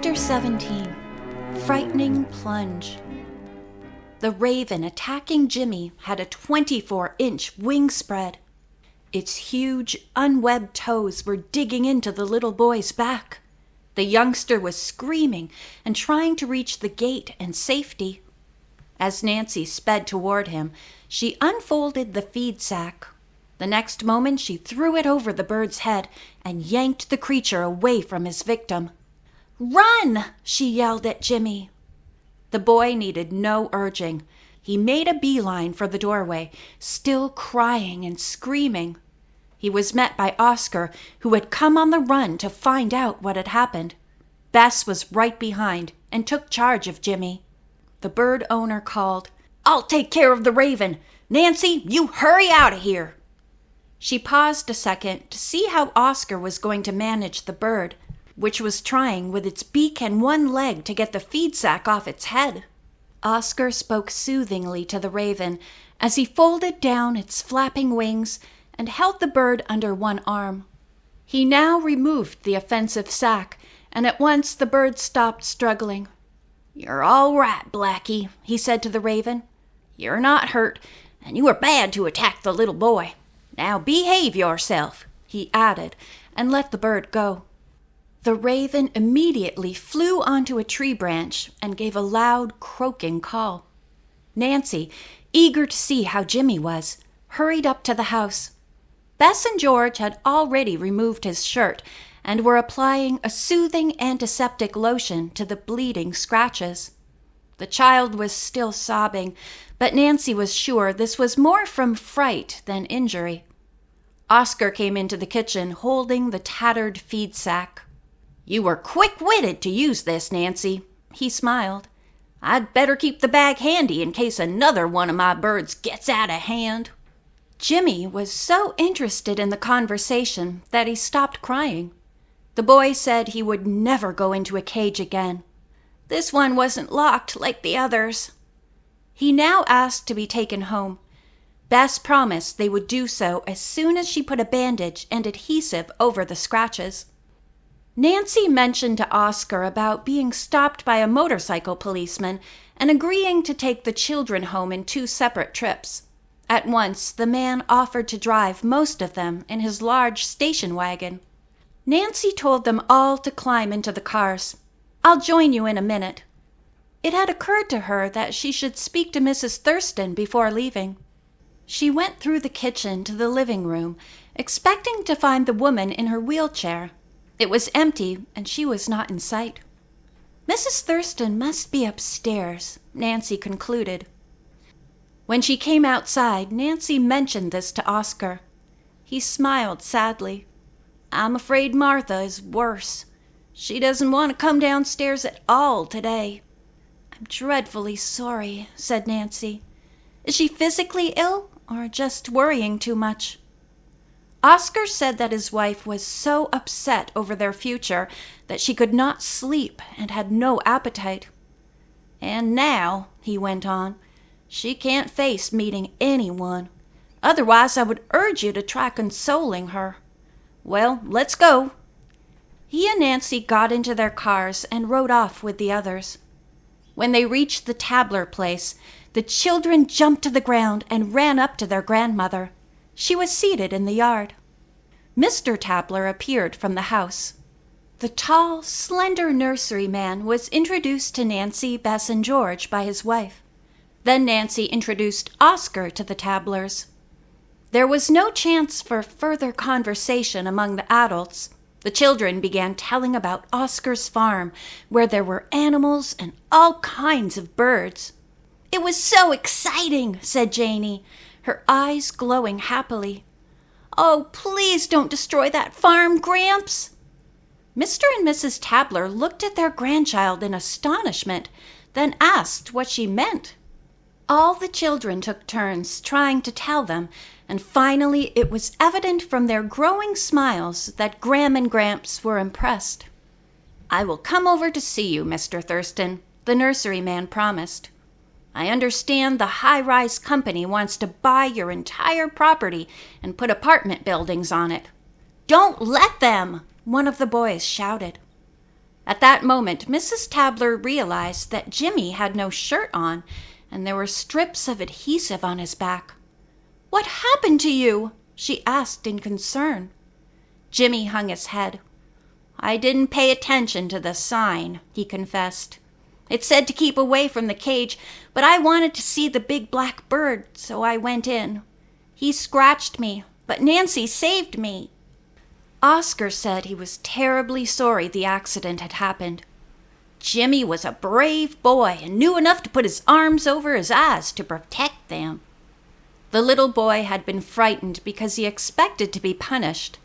Chapter 17. Frightening Plunge. The raven attacking Jimmy had a 24-inch wing spread. Its huge, unwebbed toes were digging into the little boy's back. The youngster was screaming and trying to reach the gate and safety. As Nancy sped toward him, she unfolded the feed sack. The next moment, she threw it over the bird's head and yanked the creature away from his victim. "Run!" she yelled at Jimmy. The boy needed no urging. He made a beeline for the doorway, still crying and screaming. He was met by Oscar, who had come on the run to find out what had happened. Bess was right behind and took charge of Jimmy. The bird owner called, "I'll take care of the raven. Nancy, you hurry out of here." She paused a second to see how Oscar was going to manage the bird, which was trying with its beak and one leg to get the feed sack off its head. Oscar spoke soothingly to the raven as he folded down its flapping wings and held the bird under one arm. He now removed the offensive sack, and at once the bird stopped struggling. "You're all right, Blackie," he said to the raven. "You're not hurt, and you were bad to attack the little boy. Now behave yourself," he added, and let the bird go. The raven immediately flew onto a tree branch and gave a loud, croaking call. Nancy, eager to see how Jimmy was, hurried up to the house. Bess and George had already removed his shirt and were applying a soothing antiseptic lotion to the bleeding scratches. The child was still sobbing, but Nancy was sure this was more from fright than injury. Oscar came into the kitchen holding the tattered feed sack. "You were quick-witted to use this, Nancy," he smiled. "I'd better keep the bag handy in case another one of my birds gets out of hand." Jimmy was so interested in the conversation that he stopped crying. The boy said he would never go into a cage again. This one wasn't locked like the others. He now asked to be taken home. Bess promised they would do so as soon as she put a bandage and adhesive over the scratches. Nancy mentioned to Oscar about being stopped by a motorcycle policeman and agreeing to take the children home in 2 separate trips. At once, the man offered to drive most of them in his large station wagon. Nancy told them all to climb into the cars. "I'll join you in a minute." It had occurred to her that she should speak to Mrs. Thurston before leaving. She went through the kitchen to the living room, expecting to find the woman in her wheelchair. It was empty, and she was not in sight. Mrs. Thurston must be upstairs, Nancy concluded. When she came outside, Nancy mentioned this to Oscar. He smiled sadly. "I'm afraid Martha is worse. She doesn't want to come downstairs at all today." "I'm dreadfully sorry," said Nancy. "Is she physically ill, or just worrying too much?" Oscar said that his wife was so upset over their future that she could not sleep and had no appetite. "And now," he went on, "she can't face meeting anyone. Otherwise, I would urge you to try consoling her. Well, let's go." He and Nancy got into their cars and rode off with the others. When they reached the Tabler place, the children jumped to the ground and ran up to their grandmother. She was seated in the yard. Mr. Tabler appeared from the house. The tall, slender nursery man was introduced to Nancy, Bess, and George by his wife. Then Nancy introduced Oscar to the Tablers. There was no chance for further conversation among the adults. The children began telling about Oscar's farm, where there were animals and all kinds of birds. "It was so exciting," said Janie, her eyes glowing happily. "Oh, please don't destroy that farm, Gramps." Mr. and Mrs. Tabler looked at their grandchild in astonishment, then asked what she meant. All the children took turns trying to tell them, and finally it was evident from their growing smiles that Gram and Gramps were impressed. "I will come over to see you, Mr. Thurston," the nursery man promised. "I understand the high-rise company wants to buy your entire property and put apartment buildings on it." "Don't let them!" one of the boys shouted. At that moment, Mrs. Tabler realized that Jimmy had no shirt on, and there were strips of adhesive on his back. "What happened to you?" she asked in concern. Jimmy hung his head. "I didn't pay attention to the sign," he confessed. "It said to keep away from the cage, but I wanted to see the big black bird, so I went in. He scratched me, but Nancy saved me." Oscar said he was terribly sorry the accident had happened. "Jimmy was a brave boy and knew enough to put his arms over his eyes to protect them." The little boy had been frightened because he expected to be punished.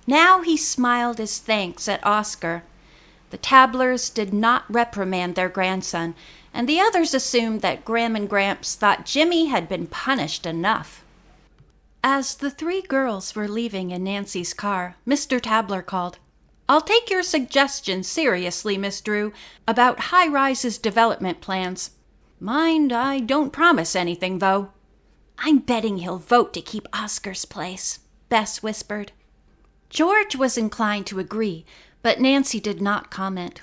Now he smiled his thanks at Oscar. The Tablers did not reprimand their grandson, and the others assumed that Gram and Gramps thought Jimmy had been punished enough. As the three girls were leaving in Nancy's car, Mr. Tabler called, "I'll take your suggestion seriously, Miss Drew, about High Rise's development plans. Mind, I don't promise anything, though." "I'm betting he'll vote to keep Oscar's place," Bess whispered. George was inclined to agree, but Nancy did not comment.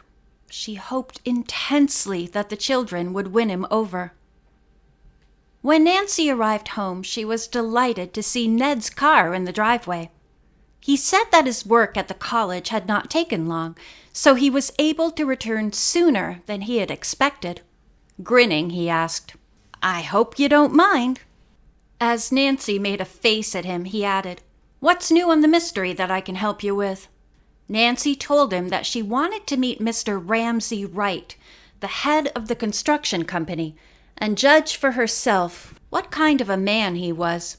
She hoped intensely that the children would win him over. When Nancy arrived home, she was delighted to see Ned's car in the driveway. He said that his work at the college had not taken long, so he was able to return sooner than he had expected. Grinning, he asked, "I hope you don't mind." As Nancy made a face at him, he added, "What's new on the mystery that I can help you with?" Nancy told him that she wanted to meet Mr. Ramsay Wright, the head of the construction company, and judge for herself what kind of a man he was.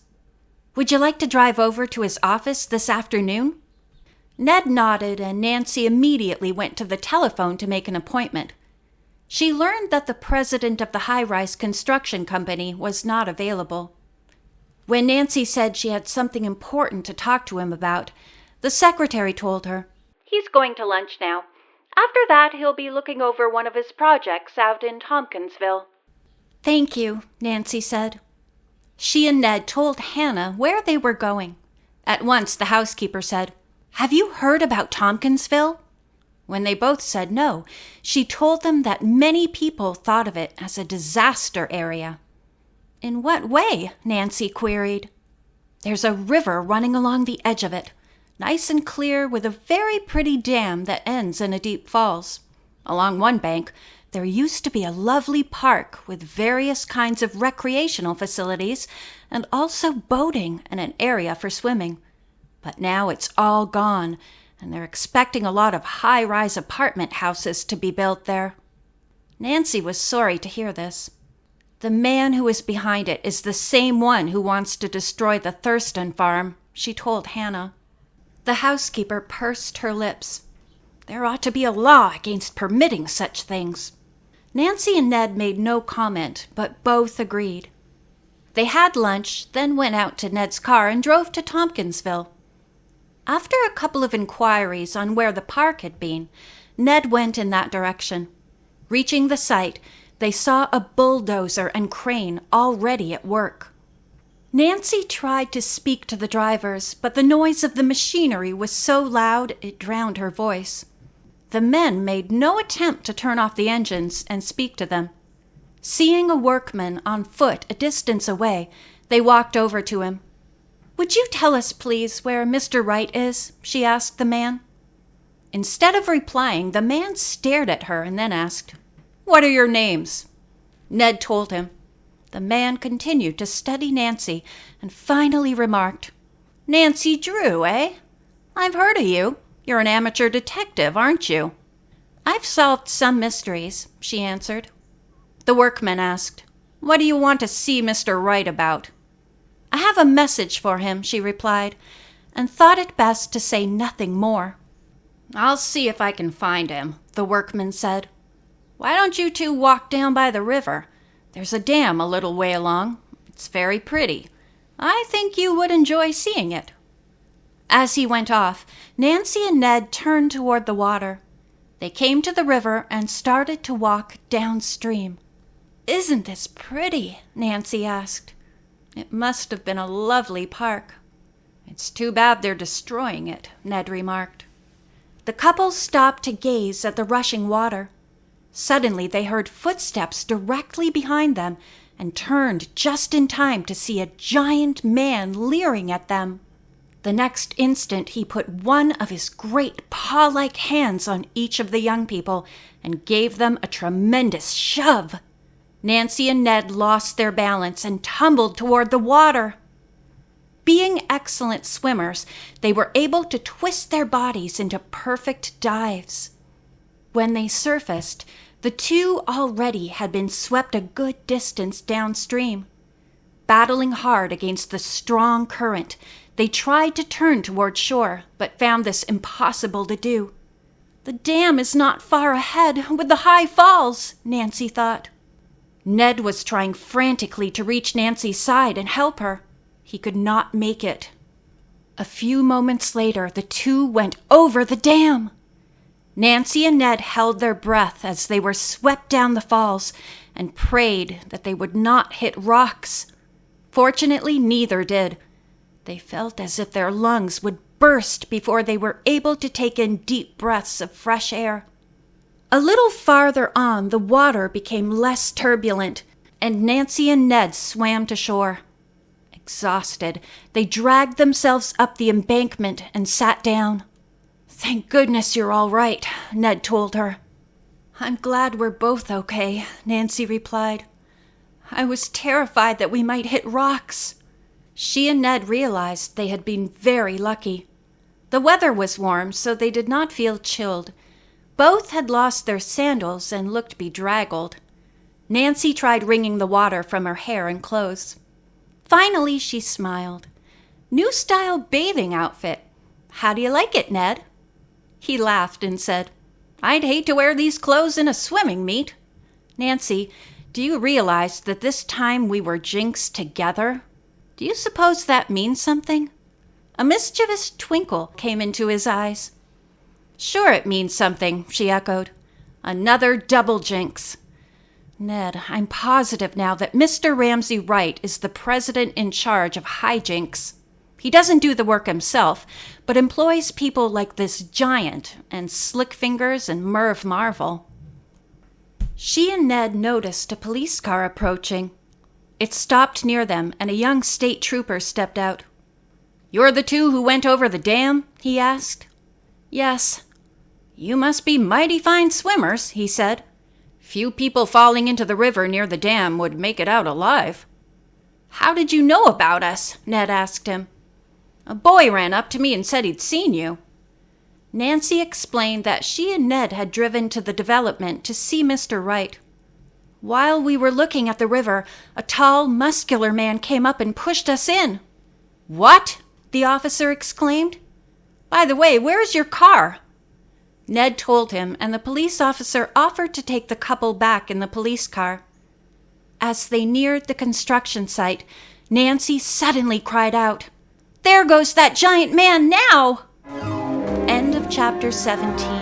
"Would you like to drive over to his office this afternoon?" Ned nodded, and Nancy immediately went to the telephone to make an appointment. She learned that the president of the high-rise construction company was not available. When Nancy said she had something important to talk to him about, the secretary told her, "He's going to lunch now. After that, he'll be looking over one of his projects out in Tompkinsville." "Thank you," Nancy said. She and Ned told Hannah where they were going. At once, the housekeeper said, "Have you heard about Tompkinsville?" When they both said no, she told them that many people thought of it as a disaster area. "In what way?" Nancy queried. "There's a river running along the edge of it, nice and clear, with a very pretty dam that ends in a deep falls. Along one bank, there used to be a lovely park with various kinds of recreational facilities and also boating and an area for swimming. But now it's all gone, and they're expecting a lot of high-rise apartment houses to be built there." Nancy was sorry to hear this. "The man who is behind it is the same one who wants to destroy the Thurston farm," she told Hannah. The housekeeper pursed her lips. "There ought to be a law against permitting such things." Nancy and Ned made no comment, but both agreed. They had lunch, then went out to Ned's car and drove to Tompkinsville. After a couple of inquiries on where the park had been, Ned went in that direction. Reaching the site, they saw a bulldozer and crane already at work. Nancy tried to speak to the drivers, but the noise of the machinery was so loud it drowned her voice. The men made no attempt to turn off the engines and speak to them. Seeing a workman on foot a distance away, they walked over to him. "Would you tell us, please, where Mr. Wright is?" she asked the man. Instead of replying, the man stared at her and then asked, "What are your names?" Ned told him. The man continued to study Nancy and finally remarked, "Nancy Drew, eh? I've heard of you. You're an amateur detective, aren't you?" "I've solved some mysteries," she answered. The workman asked, "What do you want to see Mr. Wright about?" "I have a message for him," she replied, and thought it best to say nothing more. "I'll see if I can find him," the workman said. "Why don't you two walk down by the river? There's a dam a little way along. It's very pretty. I think you would enjoy seeing it." As he went off, Nancy and Ned turned toward the water. They came to the river and started to walk downstream. "Isn't this pretty?" Nancy asked. "It must have been a lovely park." "It's too bad they're destroying it," Ned remarked. The The couple stopped to gaze at the rushing water. Suddenly they heard footsteps directly behind them and turned just in time to see a giant man leering at them. The next instant he put one of his great paw-like hands on each of the young people and gave them a tremendous shove. Nancy and Ned lost their balance and tumbled toward the water. Being excellent swimmers, they were able to twist their bodies into perfect dives. When they surfaced, the two already had been swept a good distance downstream. Battling hard against the strong current, they tried to turn toward shore, but found this impossible to do. "The dam is not far ahead with the high falls," Nancy thought. Ned was trying frantically to reach Nancy's side and help her. He could not make it. A few moments later, the two went over the dam. Nancy and Ned held their breath as they were swept down the falls and prayed that they would not hit rocks. Fortunately, neither did. They felt as if their lungs would burst before they were able to take in deep breaths of fresh air. A little farther on, the water became less turbulent, and Nancy and Ned swam to shore. Exhausted, they dragged themselves up the embankment and sat down. "Thank goodness you're all right," Ned told her. "I'm glad we're both okay," Nancy replied. "I was terrified that we might hit rocks." She and Ned realized they had been very lucky. The weather was warm, so they did not feel chilled. Both had lost their sandals and looked bedraggled. Nancy tried wringing the water from her hair and clothes. Finally, she smiled. "New style bathing outfit. How do you like it, Ned?" He laughed and said, "I'd hate to wear these clothes in a swimming meet. Nancy, do you realize that this time we were Jinx together? Do you suppose that means something?" A mischievous twinkle came into his eyes. "Sure it means something," she echoed. "Another double Jinx. Ned, I'm positive now that Mr. Ramsay Wright is the president in charge of hijinks. He doesn't do the work himself, but employs people like this giant and Slick Fingers and Merv Marvel." She and Ned noticed a police car approaching. It stopped near them, and a young state trooper stepped out. "You're the two who went over the dam?" he asked. "Yes." "You must be mighty fine swimmers," he said. "Few people falling into the river near the dam would make it out alive." "How did you know about us?" Ned asked him. "A boy ran up to me and said he'd seen you." Nancy explained that she and Ned had driven to the development to see Mr. Wright. "While we were looking at the river, a tall, muscular man came up and pushed us in." "What?" the officer exclaimed. "By the way, where is your car?" Ned told him, and the police officer offered to take the couple back in the police car. As they neared the construction site, Nancy suddenly cried out, "There goes that giant man now!" End of chapter 17.